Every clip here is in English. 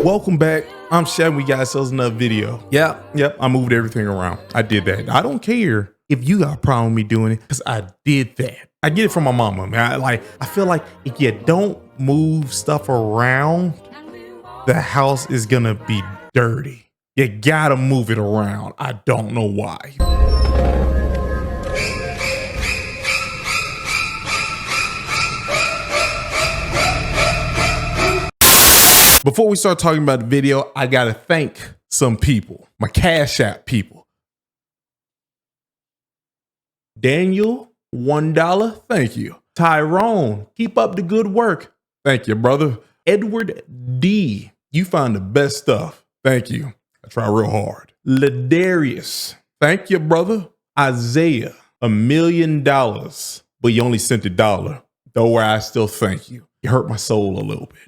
Welcome back. I'm Shad. We got ourselves another video. Yep. I moved everything around. I did that. I don't care if you got a problem with me doing it, because I did that. I get it from my mama, man. I feel like if you don't move stuff around, the house is gonna be dirty. You gotta move it around. I don't know why. Before we start talking about the video, I gotta thank some people, my CashApp people. Daniel, $1, thank you. Tyrone, keep up the good work. Thank you, brother. Edward D, you found the best stuff. Thank you. I try real hard. Ladarius, thank you, brother. Isaiah, $1 million, but you only sent $1. Don't worry, I still thank you. You hurt my soul a little bit.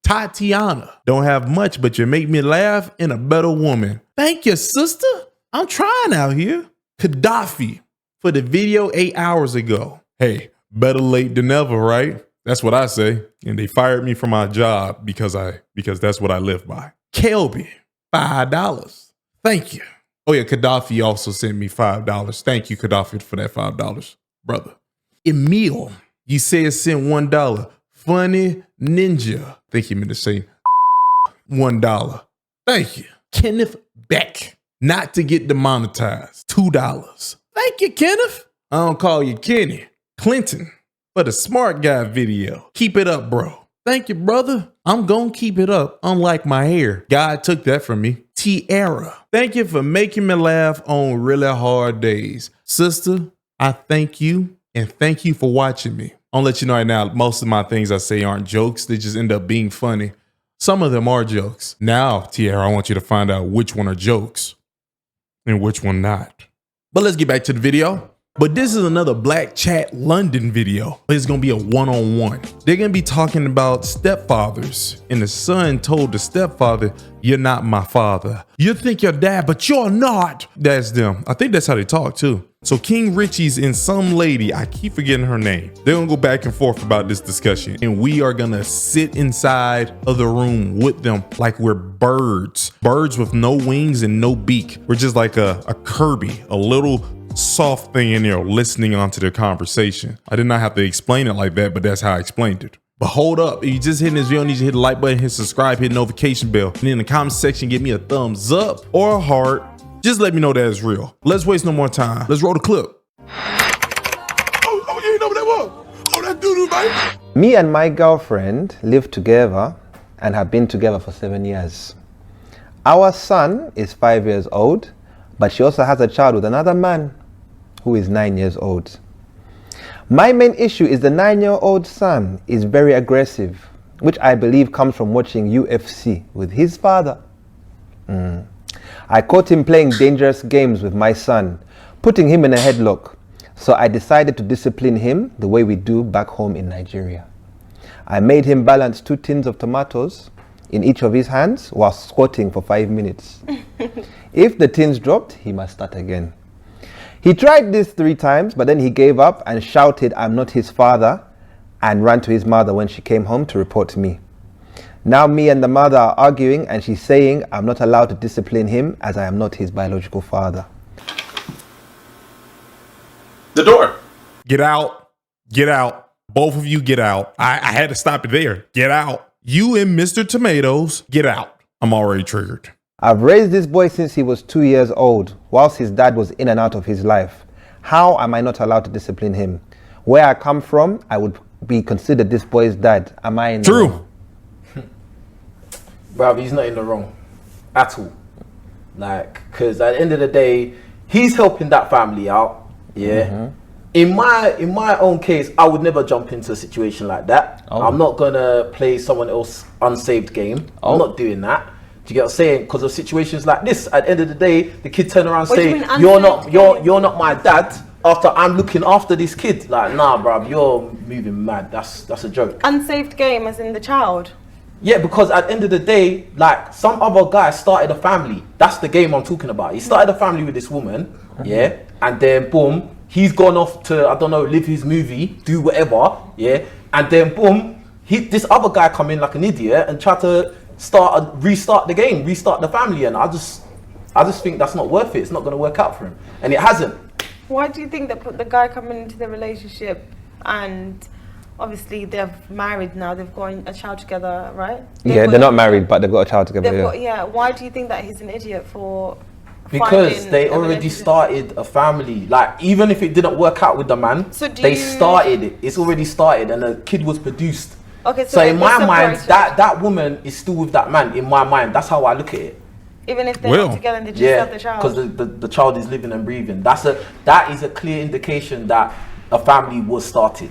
Tatiana, don't have much, but you make me laugh and a better woman. Thank you, sister. I'm trying out here. Gaddafi, for the video 8 hours ago. Hey, better late than never, right? That's what I say. And they fired me from my job because that's what I live by. Kelby, $5. Thank you. Oh yeah, Gaddafi also sent me $5. Thank you, Gaddafi, for that $5, brother. Emil, you said sent $1. Funny Ninja, I think he meant to say $1. Thank you. Kenneth Beck, not to get demonetized, $2. Thank you, Kenneth. I don't call you Kenny. Clinton, for the smart guy video. Keep it up, bro. Thank you, brother. I'm gonna keep it up, unlike my hair. God took that from me. Tiara, thank you for making me laugh on really hard days. Sister, I thank you, and thank you for watching me. I'll let you know right now, most of my things I say aren't jokes. They just end up being funny. Some of them are jokes. Now, Tiara, I want you to find out which one are jokes and which one not. But let's get back to the video. But this is another Black Chat London video. It's gonna be a one-on-one. They're gonna be talking about stepfathers. And the son told the stepfather, "You're not my father. You think you're dad, but you're not." That's them. I think that's how they talk too. So King Richie's and some lady, I keep forgetting her name. They're gonna go back and forth about this discussion. And we are gonna sit inside of the room with them like we're birds. Birds with no wings and no beak. We're just like a Kirby, a little soft thing in there listening onto their conversation. I did not have to explain it like that, but that's how I explained it. But hold up, if you just hitting this video, I need you to hit the like button, hit subscribe, hit the notification bell. And in the comment section, give me a thumbs up or a heart. Just let me know that it's real. Let's waste no more time. Let's roll the clip. Oh, you know what that was? Oh, that doo-doo, baby. Me and my girlfriend live together and have been together for 7 years. Our son is 5 years old, but she also has a child with another man who is 9 years old. My main issue is the 9-year-old son is very aggressive, which I believe comes from watching UFC with his father. I caught him playing dangerous games with my son, putting him in a headlock. So I decided to discipline him the way we do back home in Nigeria. I made him balance 2 tins of tomatoes in each of his hands while squatting for 5 minutes. If the tins dropped, he must start again. He tried this 3 times, but then he gave up and shouted, "I'm not his father," and ran to his mother when she came home to report me. Now me and the mother are arguing, and she's saying I'm not allowed to discipline him as I am not his biological father. The door. Get out. Get out. Both of you get out. I had to stop it there. Get out. You and Mr. Tomatoes, get out. I'm already triggered. I've raised this boy since he was 2 years old, whilst his dad was in and out of his life. How am I not allowed to discipline him? Where I come from, I would be considered this boy's dad. Am I in the wrong? Bro, he's not in the wrong at all. Like, because at the end of the day, he's helping that family out. Yeah. In my own case, I would never jump into a situation like that. I'm not gonna play someone else's unsaved game. I'm not doing that. Do you get what I'm saying? Because of situations like this, at the end of the day, the kid turn around and say, "You're not my dad." After I'm looking after this kid, like, nah, bruv, you're moving mad. That's a joke. Unsaved game, as in the child. Yeah, because at the end of the day, like, some other guy started a family. That's the game I'm talking about. He started a family with this woman, yeah, and then boom, he's gone off to, I don't know, live his movie, do whatever, yeah, and then boom, this other guy come in like an idiot and try to restart the game, restart the family, and I just think that's not worth it. It's not going to work out for him, and it hasn't. Why do you think that the guy coming into the relationship, and obviously they're married now, they've got a child together, right? Yeah, they're not married, but they've got a child together. Why do you think that he's an idiot for? Because they already started a family. Like, even if it didn't work out with the man, they started it. It's already started, and a kid was produced. Okay, so in my mind, that woman is still with that man. In my mind, that's how I look at it. Even if they're not together and they just have the child. Because the child is living and breathing. That is a clear indication that a family was started.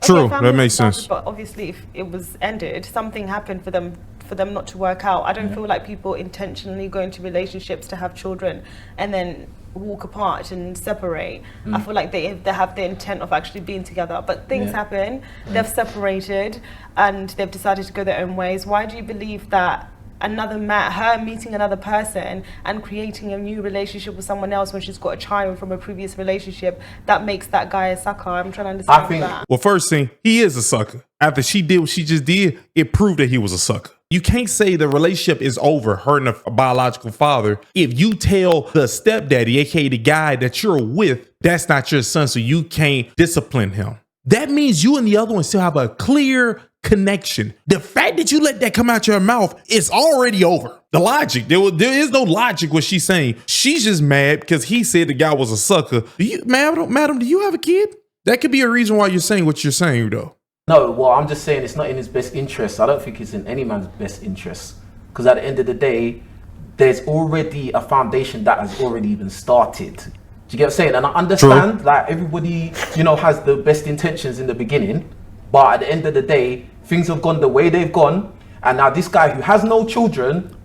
True, that makes sense. But obviously, if it was ended, something happened for them not to work out. I don't feel like people intentionally go into relationships to have children and then walk apart and separate. I feel like they have the intent of actually being together, but things happen. They've separated and they've decided to go their own ways. Why do you believe that her meeting another person and creating a new relationship with someone else when she's got a child from a previous relationship, that makes that guy a sucker? I'm trying to understand that. Well, first thing, he is a sucker. After she did what she just did, it proved that he was a sucker. You can't say the relationship is over, hurting a biological father, if you tell the stepdaddy, aka the guy that you're with, that's not your son, so you can't discipline him. That means you and the other one still have a clear connection. The fact that you let that come out your mouth is already over. The logic, there is no logic what she's saying. She's just mad because he said the guy was a sucker. Madam, do you have a kid? That could be a reason why you're saying what you're saying, though. No, well, I'm just saying it's not in his best interest. I don't think it's in any man's best interest. Because at the end of the day, there's already a foundation that has already been started. Do you get what I'm saying? And I understand, like, everybody, has the best intentions in the beginning. But at the end of the day, things have gone the way they've gone. And now this guy who has no children,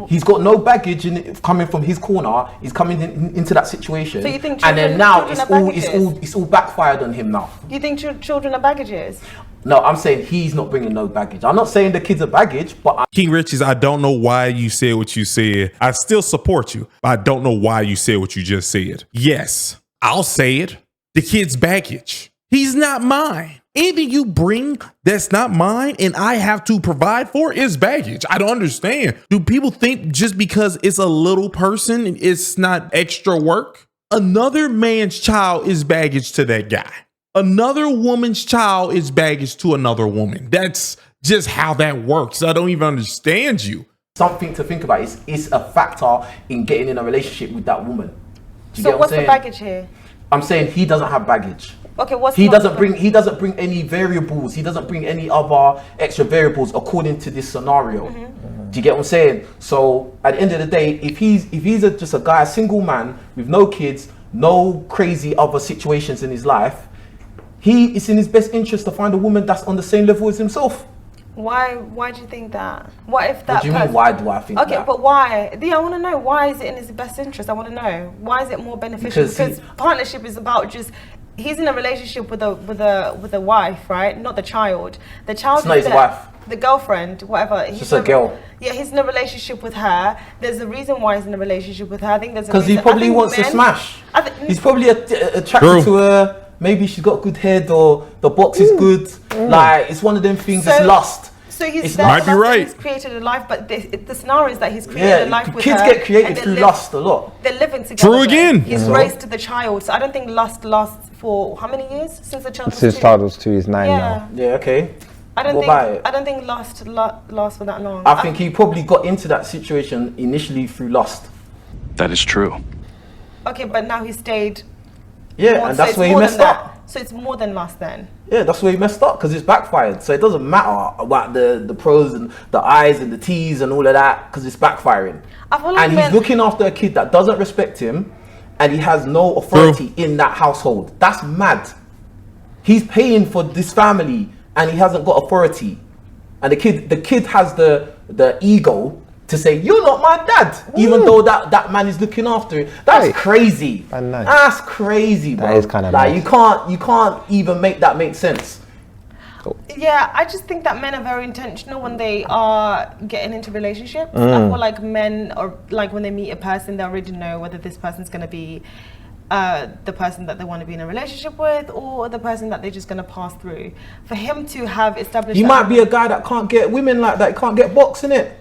he's got no baggage coming from his corner. He's coming into that situation. So you think it's all backfired on him now. You think children are baggages? No, I'm saying he's not bringing no baggage. I'm not saying the kids are baggage, but King Riches, I don't know why you said what you said. I still support you, but I don't know why you said what you just said. Yes, I'll say it. The kid's baggage. He's not mine. Anything you bring that's not mine and I have to provide for is baggage. I don't understand. Do people think just because it's a little person, it's not extra work? Another man's child is baggage to that guy. Another woman's child is baggage to another woman. That's just how that works. I don't even understand you. Something to think about is a factor in getting in a relationship with that woman. So what's the baggage here? I'm saying he doesn't have baggage. Okay, he doesn't bring any variables. He doesn't bring any other extra variables according to this scenario. Do you get what I'm saying? So at the end of the day, if he's just a guy, a single man with no kids, no crazy other situations in his life, it's in his best interest to find a woman that's on the same level as himself. Why do you think that? What if that? What do you mean? Why do I think that? Okay, but why? I want to know, why is it in his best interest? I want to know, why is it more beneficial? Because partnership is about just, he's in a relationship with a wife, right? Not the child. The child is not his wife. The girlfriend, whatever. He's just a girl. Yeah, he's in a relationship with her. There's a reason why he's in a relationship with her. I think there's a reason. Because he probably wants to smash. He's probably attracted to her. Maybe she's got good head, or the box is good. Like, it's one of them things. It's lust. So he's might be right. He's created a life, but the scenario is that he's created a life with her. Kids get created through lust a lot. They're living together. True again. He's raised the child, so I don't think lust lasts for how many years since the child was 2? Since child was 2, he's 9 now. Yeah, okay. I don't think lust lasts for that long. I think he probably got into that situation initially through lust. That is true. Okay, but now he stayed. Yeah, and that's where he messed up. So it's more than lust then. Yeah, that's where he messed up, because it's backfired. So it doesn't matter about the pros and the I's and the T's and all of that, because it's backfiring. I feel like he's looking after a kid that doesn't respect him, and he has no authority in that household. That's mad. He's paying for this family, and he hasn't got authority. And the kid has the ego to say, you're not my dad, even though that man is looking after it. That's crazy. That's crazy, bro. That is kind of like nice. You can't even make that make sense. Yeah, I just think that men are very intentional when they are getting into relationships. I feel like men are, like, when they meet a person, they already know whether this person's going to be the person that they want to be in a relationship with, or the person that they're just going to pass through. For him to have established, he might be a guy that can't get women like that. Can't get box in it.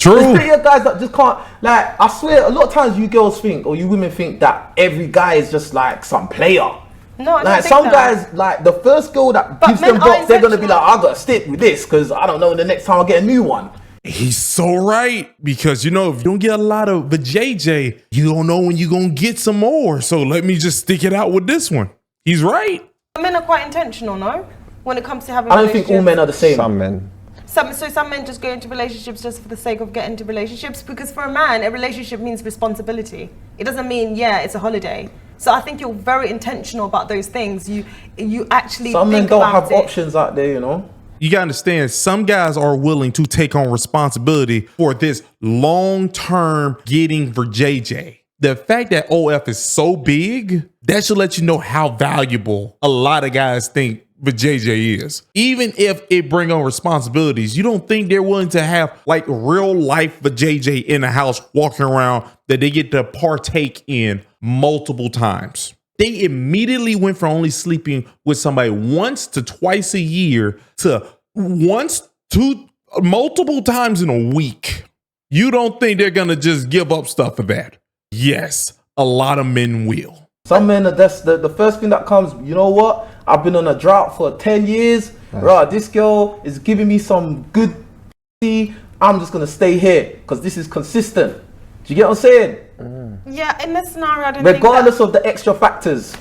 True. There's plenty of guys that just can't. Like, I swear, a lot of times you girls think, or you women think that every guy is just like some player. No, I don't Like think some that. guys, like the first girl that But gives men them are box, they're gonna be like, intentional. I gotta stick with this because I don't know the next time I'll get a new one. He's so right, because you know, if you don't get a lot of the JJ, you don't know when you're gonna get some more. So let me just stick it out with this one. He's right. Men are quite intentional, no? When it comes to having I don't think all men are the same. Some men. Some men just go into relationships just for the sake of getting into relationships, because for a man, a relationship means responsibility. It doesn't mean, yeah, it's a holiday. So I think you're very intentional about those things. You actually Some men think don't about have it. options out there, you know. You gotta understand, some guys are willing to take on responsibility for this long-term getting for JJ. The fact that OF is so big, that should let you know how valuable a lot of guys think the JJ is. Even if it bring on responsibilities, you don't think they're willing to have like real life the JJ in the house walking around that they get to partake in multiple times. They immediately went from only sleeping with somebody once to twice a year to once to multiple times in a week. You don't think they're gonna just give up stuff for that? Yes, a lot of men will. Some men are just the first thing that comes, you know what? I've been on a drought for 10 years. Right, this girl is giving me some good tea. I'm just going to stay here because this is consistent. Do you get what I'm saying? Yeah, in this scenario, Regardless of the extra factors.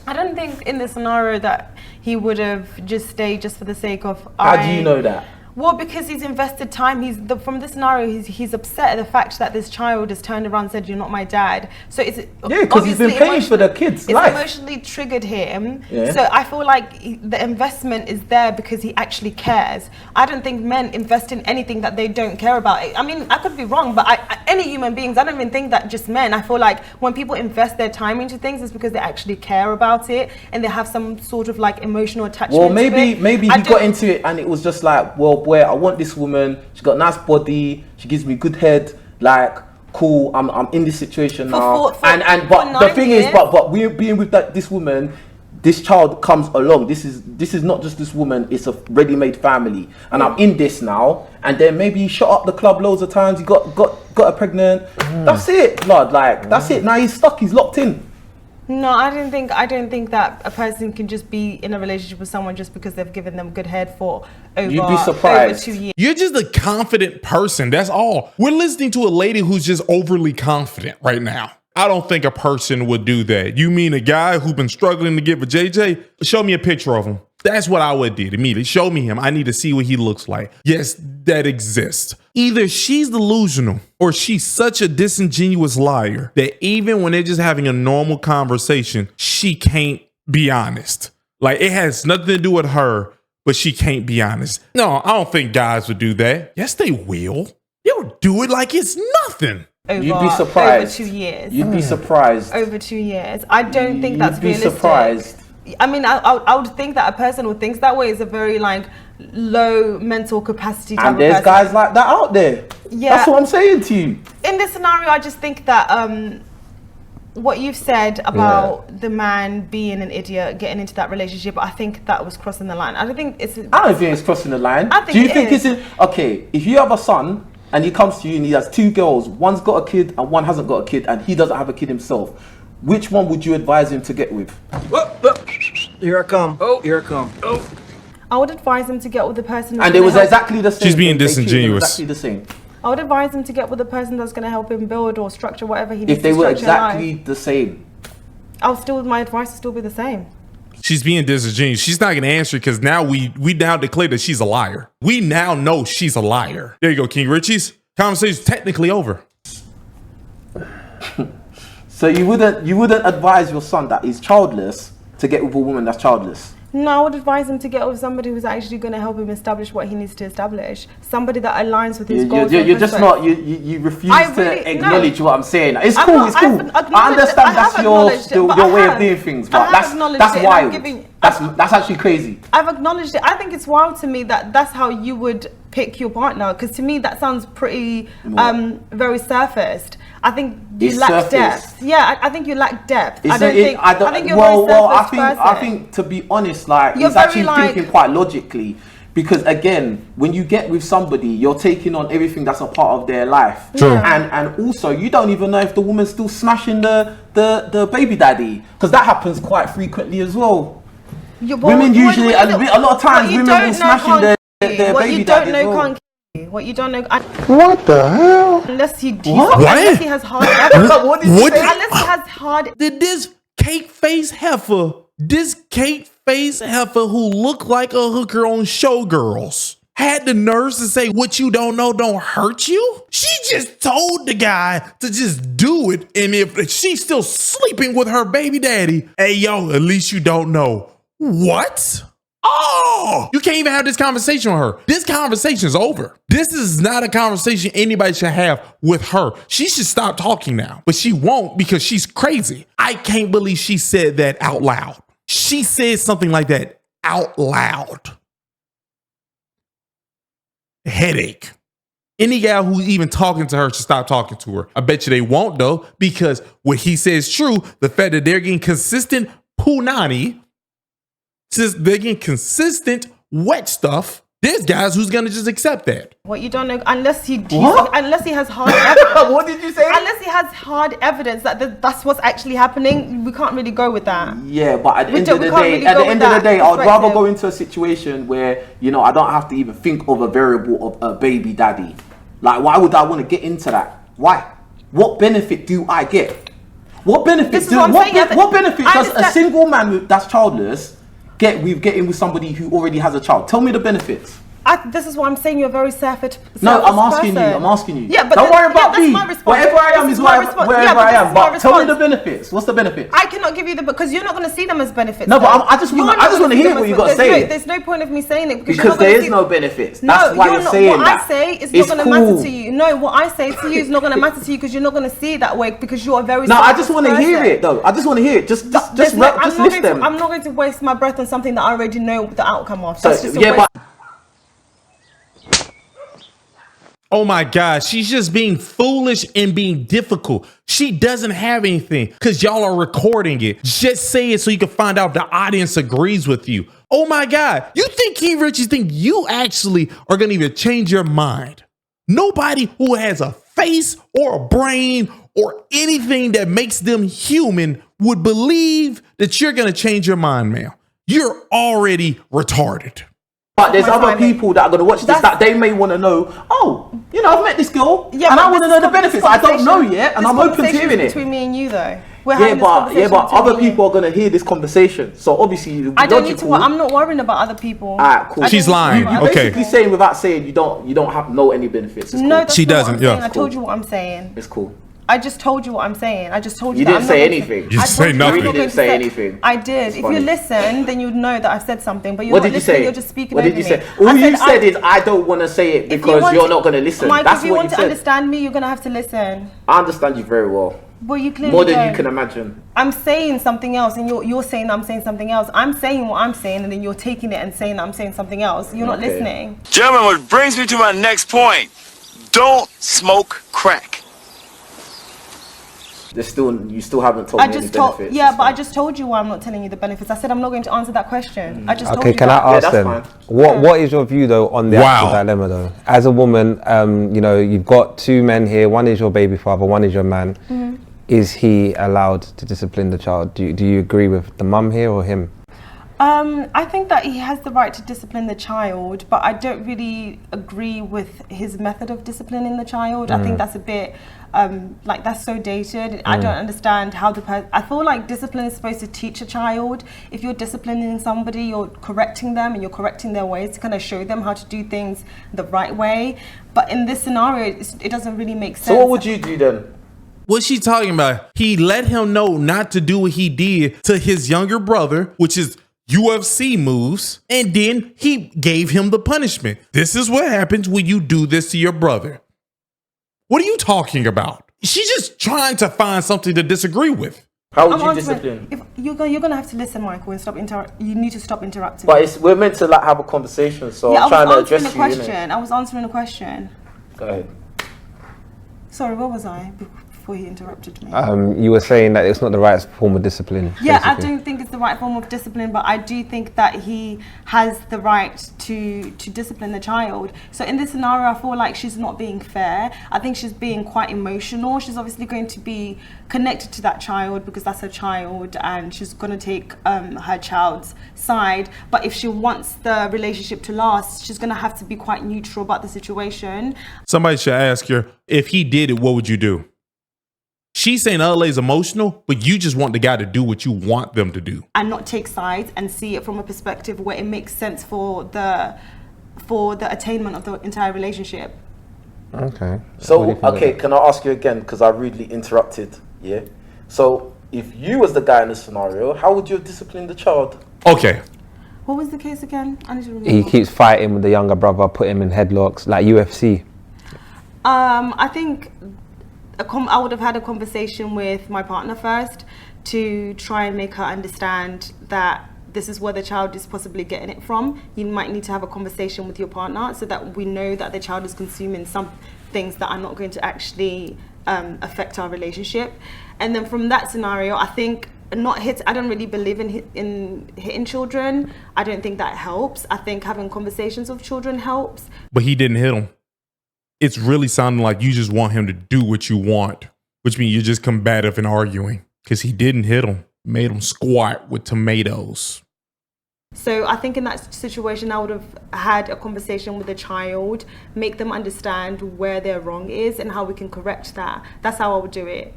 I don't think in this scenario that he would have just stayed just for the sake of. How do you know that? Well, because he's invested time. From this scenario, he's upset at the fact that this child has turned around and said, "You're not my dad." So it's because he's been paying for the kids' it's life. emotionally triggered him. Yeah. So I feel like the investment is there because he actually cares. I don't think men invest in anything that they don't care about. I mean, I could be wrong, but any human beings, I don't even think that just men. I feel like when people invest their time into things, it's because they actually care about it and they have some sort of like emotional attachment. Well, to maybe it. he got into it and it was just like, well, boy, I want this woman. She got a nice body. She gives me good head. Like, cool. I'm in this situation now. But the thing is, but we being with this woman, this child comes along. This is not just this woman. It's a ready-made family, and I'm in this now. And then maybe he shot up the club loads of times. He got her pregnant. That's it, blood. Like that's it. Now he's stuck. He's locked in. No, I don't think that a person can just be in a relationship with someone just because they've given them good head for over, You'd be surprised. over 2 years. You're just a confident person. That's all. We're listening to a lady who's just overly confident right now. I don't think a person would do that. You mean a guy who's been struggling to get a JJ? Show me a picture of him. That's what I would do immediately. Show me him. I need to see what he looks like. Yes, that exists. Either she's delusional or she's such a disingenuous liar that even when they're just having a normal conversation, she can't be honest. Like it has nothing to do with her, but she can't be honest. No, I don't think guys would do that. Yes, they will. They'll do it like it's nothing. You'd be surprised. Over 2 years. You'd be surprised. Over 2 years. I don't think that's realistic. You'd be surprised. I mean, I would think that a person who thinks that way is a very like low mental capacity type And of there's person. guys like that out there. Yeah. That's what I'm saying to you. In this scenario, I just think that what you've said about the man being an idiot, getting into that relationship, I think that was crossing the line. I don't think it's. I don't think it's crossing the line. I think Do you it think is. it's okay? If you have a son and he comes to you and he has 2 girls, one's got a kid and one hasn't got a kid, and he doesn't have a kid himself, which one would you advise him to get with? Here I come. Oh, here I come. Oh. I would advise him to get with the person. And it was exactly the same. She's being They treated him disingenuous. Exactly the same. I would advise him to get with the person that's going to help him build or structure whatever he needs If they to were structure exactly life. the same. My advice would still be the same. She's being disingenuous. She's not going to answer because now we now declare that she's a liar. We now know she's a liar. There you go, King Richie's. Conversation's technically over. So you wouldn't advise your son that is childless to get with a woman that's childless? No, I would advise him to get with somebody who's actually going to help him establish what he needs to establish. Somebody that aligns with his goals. You're just not. You refuse to acknowledge what I'm saying. It's cool. not- It's cool. I've I understand that's acknowledged it, but your I way of have. doing things, I but have acknowledged that's it, and I'm wild. giving- That's actually crazy. I've acknowledged it. I think it's wild to me that that's how you would pick your partner, because to me that sounds pretty very surfaced. I think you It's lack surface. depth. Yeah, I think you lack depth. I Isn't it? think you're well, a very I surface think person. I think to be honest, like You're he's actually very, like- thinking quite logically. Because again, when you get with somebody, you're taking on everything that's a part of their life. True. And also, you don't even know if the woman's still smashing the baby daddy, because that happens quite frequently as well. Women usually, a lot of times, women will smashing their baby daddy as well. What you don't know. What the hell? Unless he What? he has hard evidence. What did you say? Unless he has hard. Did this cake face heifer who looked like a hooker on Showgirls had the nerves to say what you don't know don't hurt you? She just told the guy to just do it, and if she's still sleeping with her baby daddy, hey yo, at least you don't know. What? Oh, you can't even have this conversation with her. This conversation is over. This is not a conversation anybody should have with her. She should stop talking now, but she won't because she's crazy. I can't believe she said that out loud. She said something like that out loud. Headache. Any guy who's even talking to her should stop talking to her. I bet you they won't though, because what he says is true. The fact that they're getting consistent punani, since they're getting consistent wet stuff, there's guys who's gonna just accept that. What you don't know, unless he has hard evidence. What did you say? Unless he has hard evidence that that's what's actually happening, we can't really go with that. Yeah, but at the end of the day, I'd rather go into a situation where, you know, I don't have to even think of a variable of a baby daddy. Like, why would I want to get into that? Why? What benefit do I get? What benefit does a single man that's childless get with somebody who already has a child? Tell me the benefits. This is what I'm saying. You're very selfish. No, I'm asking you. Yeah, but don't worry about me. Wherever I am is wherever I am. But tell me the benefits. What's the benefit? I cannot give you because you're not going to see them as benefits. No, but I just want to hear what you got to say. There's no point of me saying it because there is no benefits. That's why you're saying that. What I say is not going to matter to you. No, what I say to you is not going to matter to you because you're not going to see it that way because you are very. No, I just want to hear it though. I just want to hear it. Just list them. I'm not going to waste my breath on something that I already know the outcome of. So yeah, but. Oh my God, she's just being foolish and being difficult. She doesn't have anything because y'all are recording it. Just say it so you can find out if the audience agrees with you. Oh my God, you think King Richie think you actually are going to even change your mind? Nobody who has a face or a brain or anything that makes them human would believe that you're going to change your mind, ma'am. You're already retarded. But there's other people that are going to watch this that they may want to know, oh, you know, I've met this girl and I want to know the benefits. I don't know yet and I'm open to hearing it. Between me and you though. But other people are going to hear this conversation. So obviously, I don't need to. I'm not worrying about other people. Alright, cool. She's lying. You're basically saying without saying you don't have know any benefits. It's no, cool. She doesn't. Yeah, I told you what I'm saying. It's cool. I just told you what I'm saying. I just told you. You didn't say anything. You say nothing. You didn't say anything. I did. If you listen, then you'd know that I've said something. But you're what not did you listening. say? You're just speaking. What did you say? All you said is I don't want to say it because you're not going to listen. Mike, That's if you what want you to said. understand me, you're going to have to listen. I understand you very well. Well, you clearly more than don't. You can imagine. I'm saying something else, and you're saying I'm saying something else. I'm saying what I'm saying, and then you're taking it and saying I'm saying something else. You're not listening. Gentlemen, which brings me to my next point. Don't smoke crack. You still haven't told me any benefits. Yeah, but I just told you why I'm not telling you the benefits. I said I'm not going to answer that question. I just told you. Okay, can I ask them? What is your view though on the actual dilemma though? As a woman, you know, you've got two men here. One is your baby father. One is your man. Mm-hmm. Is he allowed to discipline the child? Do you agree with the mum here or him? I think that he has the right to discipline the child, but I don't really agree with his method of disciplining the child. I think that's a bit like that's so dated. I don't understand how I feel like discipline is supposed to teach a child. If you're disciplining somebody, you're correcting them and you're correcting their ways to kind of show them how to do things the right way. But in this scenario, it doesn't really make sense. So what would you do then? What's she talking about? He let him know not to do what he did to his younger brother, which is UFC moves, and then he gave him the punishment. This is what happens when you do this to your brother. What are you talking about? She's just trying to find something to disagree with. How would you discipline? If you're gonna have to listen, Michael, and stop you need to stop interrupting. But we're meant to like have a conversation, so I'm trying to address you. I was answering a question. Go ahead. Sorry, what was I? before he interrupted me. You were saying that it's not the right form of discipline. Yeah, basically. I don't think it's the right form of discipline, but I do think that he has the right to discipline the child. So in this scenario, I feel like she's not being fair. I think she's being quite emotional. She's obviously going to be connected to that child because that's her child, and she's going to take her child's side. But if she wants the relationship to last, she's going to have to be quite neutral about the situation. Somebody should ask her, if he did it, what would you do? She's saying LA's emotional, but you just want the guy to do what you want them to do. And not take sides and see it from a perspective where it makes sense for the attainment of the entire relationship. Okay. So, okay, can I ask you again, because I rudely interrupted, yeah? So, if you was the guy in the scenario, how would you have disciplined the child? Okay. What was the case again? I need to remember. He keeps fighting with the younger brother, put him in headlocks, like UFC. I think I would have had a conversation with my partner first to try and make her understand that this is where the child is possibly getting it from. You might need to have a conversation with your partner so that we know that the child is consuming some things that are not going to actually affect our relationship. And then from that scenario, I think I don't really believe in hitting children. I don't think that helps. I think having conversations with children helps. But he didn't hit him. It's really sounding like you just want him to do what you want, which means you're just combative and arguing, because he didn't hit him, made him squat with tomatoes. So I think in that situation, I would have had a conversation with the child, make them understand where their wrong is and how we can correct that. That's how I would do it.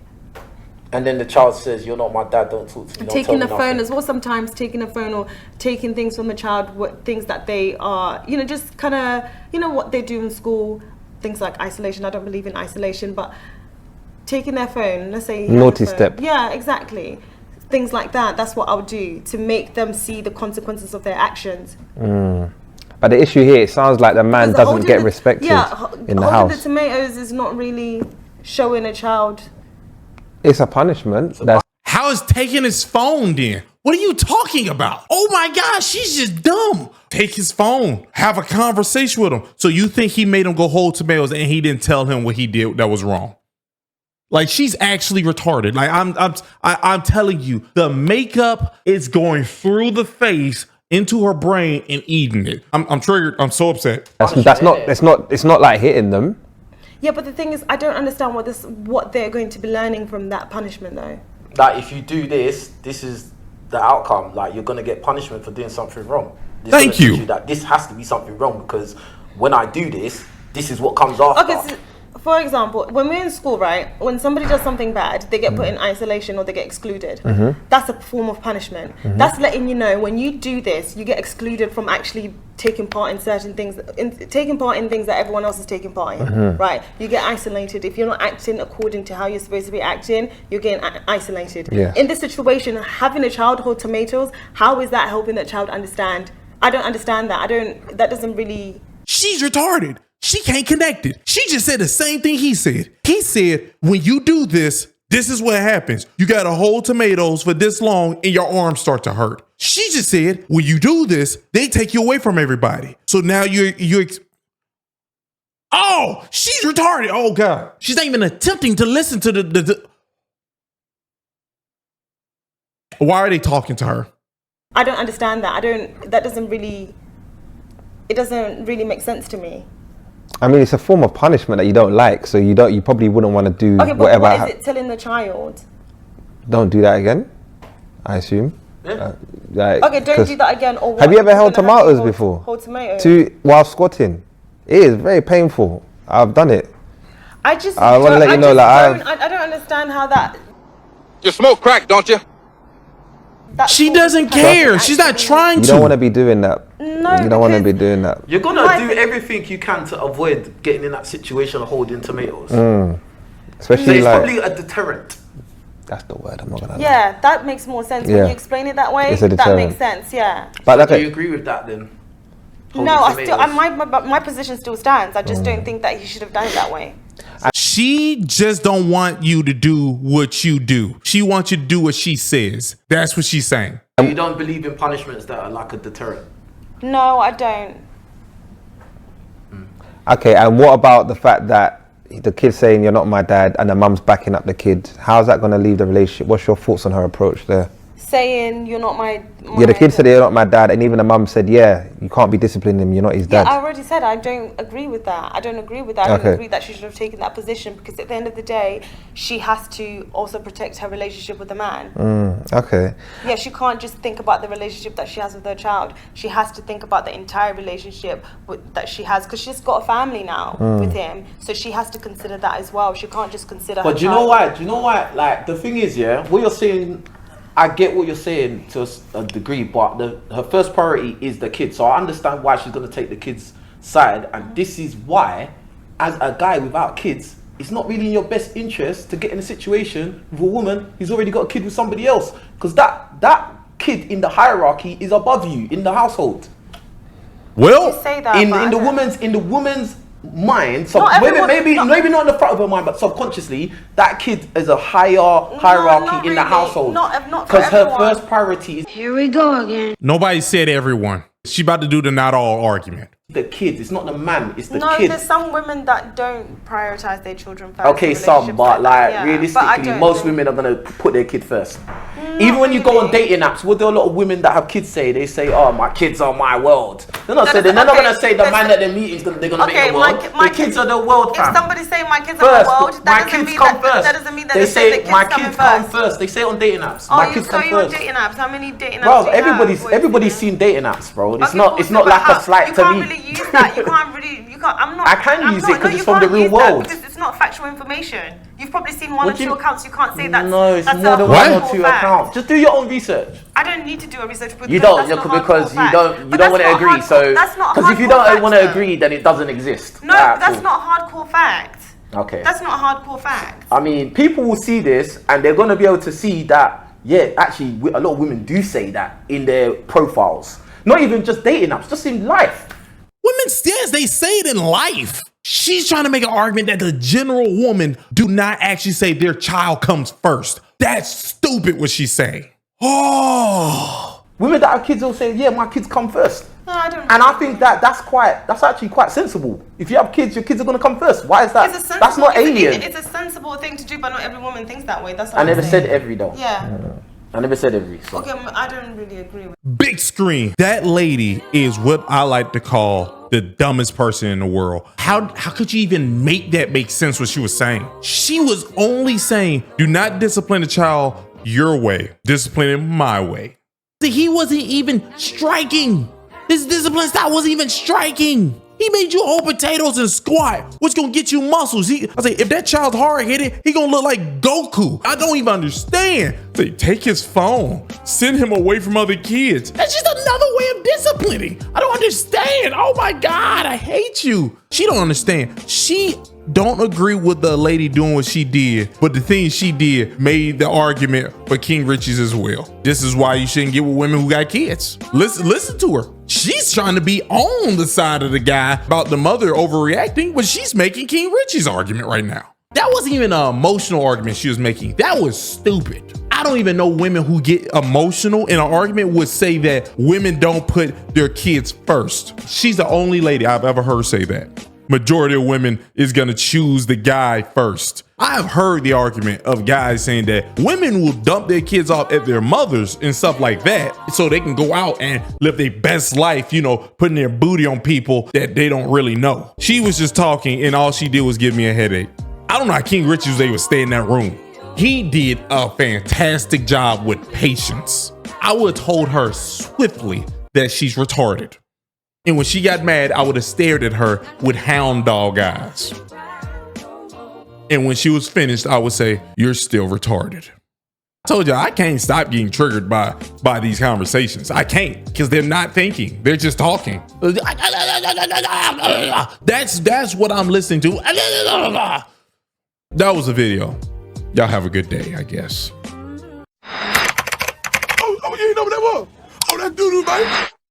And then the child says, "You're not my dad, don't talk to me." Taking the phone as well, sometimes taking a phone or taking things from a child, things that they are, just kind of, what they do in school, things like isolation. I don't believe in isolation, but taking their phone, let's say. Naughty step. Yeah, exactly. Things like that. That's what I would do to make them see the consequences of their actions. But the issue here, it sounds like the man doesn't get respected in the holding house. the tomatoes is not really showing a child. It's a punishment. How is taking his phone then? What are you talking about? Oh my gosh, she's just dumb. Take his phone, have a conversation with him. So you think he made him go hold tomatoes and he didn't tell him what he did that was wrong? Like, she's actually retarded. Like, I'm telling you, the makeup is going through the face into her brain and eating it. I'm triggered. I'm so upset. It's not like hitting them. Yeah, but the thing is, I don't understand what they're going to be learning from that punishment, though. Like, if you do this is the outcome. Like, you're gonna get punishment for doing something wrong. Thank you. That this has to be something wrong, because when I do this is what comes after. Okay, so, for example, when we're in school, right, when somebody does something bad, they get put in isolation or they get excluded. That's a form of punishment. That's letting you know, when you do this, you get excluded from actually taking part in certain things, taking part in things that everyone else is taking part in, right? You get isolated. If you're not acting according to how you're supposed to be acting, you're getting isolated. Yeah. In this situation, having a child hold tomatoes, how is that helping that child understand? I don't understand that. That doesn't really... She's retarded. She can't connect it. She just said the same thing he said. He said, when you do this, this is what happens. You got to hold tomatoes for this long and your arms start to hurt. She just said, when you do this, they take you away from everybody. So now oh, she's retarded. Oh God. She's not even attempting to listen to the. Why are they talking to her? I don't understand that. It doesn't really make sense to me. I mean, it's a form of punishment that you don't like, so you probably wouldn't want to do whatever. What is it telling the child? Don't do that again, I assume. Yeah. Okay, don't do that again. Or what? Have you ever held tomatoes before? Hold tomatoes? While squatting. It is very painful. I've done it. I want to let you know, I don't understand how that... You smoke crack, don't you? She doesn't care. She's not trying to. You don't want to be doing that. No, you don't want to be doing that. You're gonna do everything you can to avoid getting in that situation of holding tomatoes. Especially so it's like... probably a deterrent. That's the word, I'm not gonna lie. Yeah, that makes more sense. When you explain it that way, that makes sense, yeah. But do you agree with that then? No, my position still stands. I just don't think that he should have done it that way. She just don't want you to do what you do. She wants you to do what she says. That's what she's saying. You don't believe in punishments that are like a deterrent? No, I don't. Okay, and what about the fact that the kid saying you're not my dad and the mum's backing up the kid, how's that going to leave the relationship? What's your thoughts on her approach there? Saying you're not my Yeah, the kid said you're not my dad, and even the mum said, yeah, you can't be disciplining him, you're not his dad. Yeah, I already said I don't agree with that. I don't agree with that. I don't agree that she should have taken that position, because at the end of the day, she has to also protect her relationship with the man. Okay. Yeah, she can't just think about the relationship that she has with her child. She has to think about the entire relationship that she has, because she's got a family now with him. So she has to consider that as well. She can't just consider her But do you know why? Do you know why? Like, the thing is, yeah, what you're saying, I get what you're saying to a degree, but her first priority is the kid. So I understand why she's going to take the kid's side. And this is why, as a guy without kids, it's not really in your best interest to get in a situation with a woman who's already got a kid with somebody else. Because that kid in the hierarchy is above you in the household. Well, You say that, In but the woman's mind, so Not everyone- maybe not in the front of her mind, but subconsciously, that kid is a higher hierarchy not in the really. household. Not for Because her everyone. first priority is Here we go again. nobody said everyone. She about to do the not all argument. the kid. It's not the man. It's the No, kid. there's some women that don't prioritize their children first. Okay, in some, relationships but like that. Yeah, realistically, but I don't most think- women are gonna put their kid first. Even when you go on really. dating apps, what do a lot of women that have kids say? They say, "Oh, my kids are my world." They're not That saying. is- They're not okay, gonna say the let's man say- that they're meeting they're gonna Okay, make the world. my The kids are the world, If fam. somebody say my kids First, are the world, my that doesn't kids mean come first. that doesn't mean that They say the my kids kids coming come first. They say it on dating apps. Oh, My you kids so come you on first. dating apps? How many dating apps? Bro, do you have? everybody's seen dating apps, bro. It's Okay, not cool, it's so not but like how- a slight you to can't me. really use that. You can't really. You can't. I'm not. I can I'm use not- it 'cause no, it's you from the can't real use that world. because it's not factual information. You've probably seen one What or do two you- accounts. You can't say that. No, it's that's more a than one or hardcore two fact. accounts. Just do your own research. I don't need to do a research because You don't, that's not because hardcore you fact. don't But want to that's not agree. hardcore- So that's not because if you hardcore don't fact, want to though. agree, then it doesn't exist. No, Alright, that's cool. not hardcore fact. Okay. That's not hardcore fact. I mean, people will see this and they're going to be able to see that, yeah, actually, a lot of women do say that in their profiles. Not even just dating apps, just in life. Women says they say it in life. She's trying to make an argument that the general woman do not actually say their child comes first. That's stupid what she's saying. Oh. Women that have kids will say, yeah, my kids come first. No, I don't. And I think that's actually quite sensible. If you have kids, your kids are going to come first. Why is that? It's a sensible, That's not alien. It's a sensible thing to do, but not every woman thinks that way. That's what I I'm never saying. said every though. Yeah. I never said every. So. Okay, I don't really agree with. Big screen. That lady is what I like to call the dumbest person in the world. How could you even make that make sense what she was saying? She was only saying, do not discipline a child your way, discipline him my way. He wasn't even striking. His discipline style wasn't even striking. He made you hold potatoes and squat, which gonna get you muscles. I say, if that child's hard-headed, he gonna look like Goku. I don't even understand. Say, take his phone, send him away from other kids. That's just another way of disciplining. I don't understand. Oh my God, I hate you. She don't understand. She don't agree with the lady doing what she did, but the thing she did made the argument for King Richie's as well. This is why you shouldn't get with women who got kids. Listen to her. She's trying to be on the side of the guy about the mother overreacting, but she's making King Richie's argument right now. That wasn't even an emotional argument she was making. That was stupid. I don't even know women who get emotional in an argument would say that women don't put their kids first. She's the only lady I've ever heard say that. Majority of women is gonna choose the guy first. I've heard the argument of guys saying that women will dump their kids off at their mothers and stuff like that so they can go out and live their best life, you know, putting their booty on people that they don't really know. She was just talking and all she did was give me a headache. I don't know how King Richie was able to stay in that room. He did a fantastic job with patience. I would have told her swiftly that she's retarded. And when she got mad, I would have stared at her with hound dog eyes. And when she was finished, I would say, you're still retarded. I told you, I can't stop getting triggered by these conversations. I can't, because they're not thinking. They're just talking. That's what I'm listening to. That was a video. Y'all have a good day, I guess. Oh, you ain't know what that was? Oh, that doo-doo, baby.